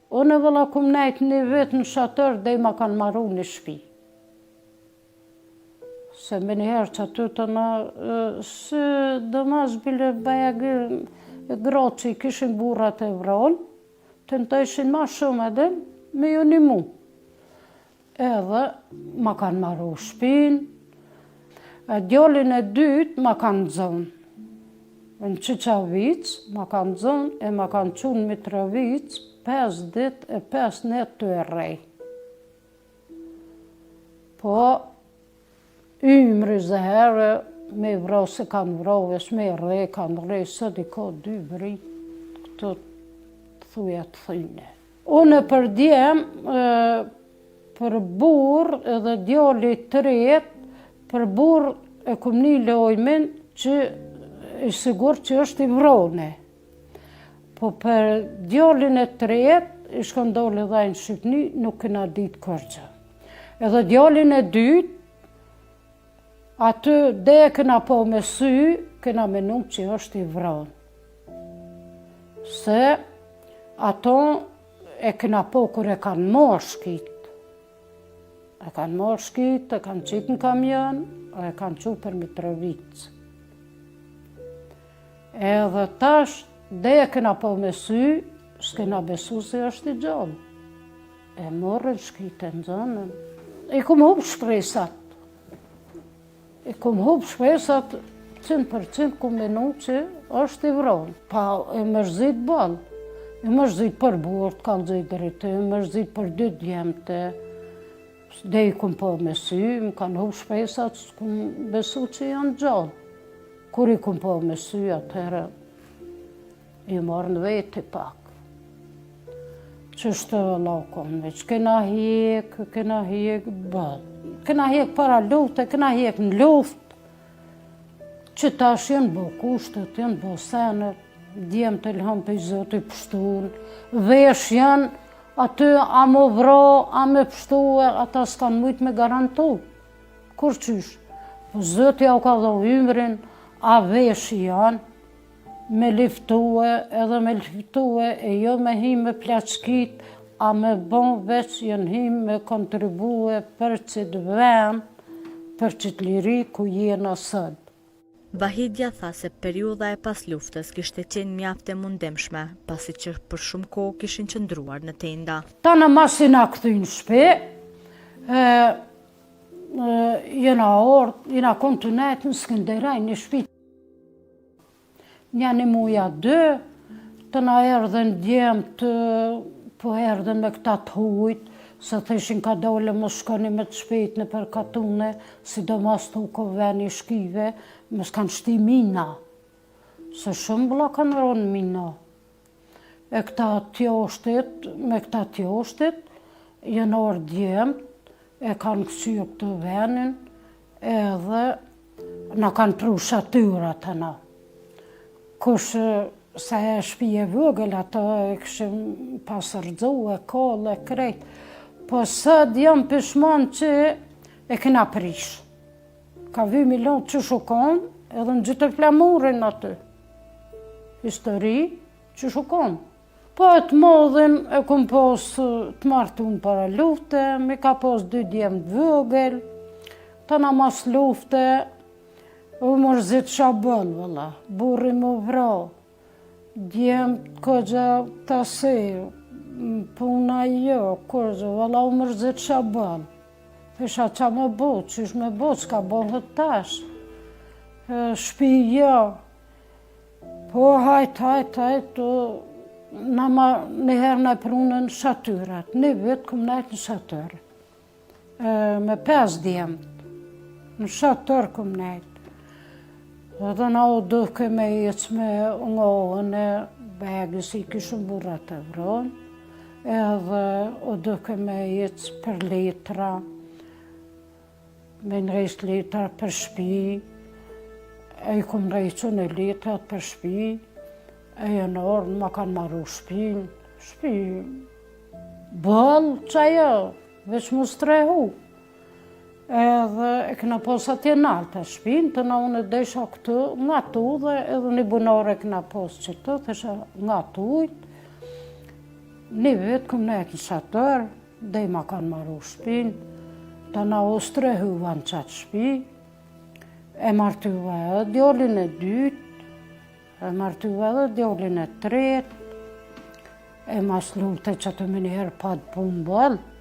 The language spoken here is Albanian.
Unë e vëlla kum nejt një vetë në shatër dhe i ma kanë marru një shpi. Se me njëherë që aty të në, së dëmas bile baja gratë që i kishin burrat e vronë, të në të ishin ma shumë edhe me ju një mu. Edhe ma kanë marru shpin, djallin e dytë ma kanë zonë. Në Qiqavic, ma kanë zonë e ma kanë qunë Mitrovic, 5 dit e 5 net të e rej. Po, ymri zëherë, me vro se kanë vro, vesh me rej, kanë rej, së di ka 2 vrit, këtë të thuja të thine. Unë për djem, për burë edhe djalli të retë, për burë e kum një lojmin që i sigur që është i vrone. Po për djallin e tretë, i shkëndoli dhe në Shqipni, nuk këna ditë kërgjë. Edhe djallin e dytë, aty dhe e këna po me sy, këna menu që është i vronë. Se ato e këna po kër e kanë marrë shkit. E kanë marrë shkit, e kanë qitë në kamion, e kanë qu për Mitrovicë. Edhe tash, dhe e këna po me sy, s'kena besu se është i gjallë. E morën shkitën zonën. I kum hub shpresat. I kum hub shpresat 100% kum menu që është i vronë. Pa e mërzit balë. E mërzit për burtë, kallëzit drejtë, e mërzit për 2 djemte. Dhe i kum po me sy, më kanë hub shpresat, s'kum besu që janë gjallë. Kur i kum po me sy, atëherë i marrë në veti pak. Qështë laukon, veç kena hek bëllë. Kena hek para lufte, kena hek në luft. Që tash janë bo kushtet, janë bo senet, djemë të lëhëm për i zotë i pështun, vesh janë aty a më vro, a me pështu, ata s'kanë mujtë me garantu. Kur qysh? Po zotë ja u ka dho ymrin, a vesh janë, me liftue edhe me liftue e jo me hi me plaçkit, a me bon veç janë hi me kontribue për qëtë vend, për qëtë liri ku jena sëtë. Vahidja tha se periudha e pas luftës kishte qenë mjaft e mundimshme, pasi që për shumë kohë kishin qëndruar në tenda. Ta në masi na këthynë shpe, jena orë, jena kontunet në Skënderaj një shpi. Një muja 2, të na erdhen djemë të, po erdhen me këta të hujt, se të ishin ka dole më shkoni me të shpejt në për katune, sidomos të u koveni shkive, më s'kanë shti mina, se shumë bula kanë ronë mina. E këta tjoshtit, me këta tjoshtit, jenë orë djemë, e kanë kësyrë këtë venin, edhe na kanë pru shatyra të na. Kush se e shpije vëgël, ato e këshim pasërdzu, e kollë, e krejt. Po sët jam pishman që e këna prish. Ka vy milion që shukon, edhe në gjithë të flamurin aty. Histori që shukon. Po e të modhin e kum pos të martun para lufte, mi ka pos 2 djemë të vëgël, të na mas lufte, u mërzit shabëll, vëlla, burri më vro, djemë këgja të se, puna jo, këgja, vëlla, u mërzit shabëll. Pesha qa me bo, qysh me bo, s'ka bohët tash. Shpi jo, po hajt, nëherë në prunën shatyrat, një vetë këm najtë në shatyr. Me 5 djemë, në shatyr këm najtë. Dhe na u duke me jecë me ngohën e begës i kishën burrat e vronë, edhe u duke me jecë për letra, me nrejt letra për shpi, e i kum nrejtu në letrat për shpi, e janë orën ma kanë marru shpin, bëllë që ajo, veç mu strehu. Edhe e këna pos atje nalë të shpinë, të na unë desha këtë nga tu dhe edhe një bunore këna pos që të, thesha nga tu ujtë. Një vetë këm ne kisha tërë, dhe i ma kanë marru shpinë, të na ostre hyvan qatë shpi, e martyva edhe djallin e dytë, e martyva edhe djallin e tretë, e mas lute që të minjerë pa të punë bëllë,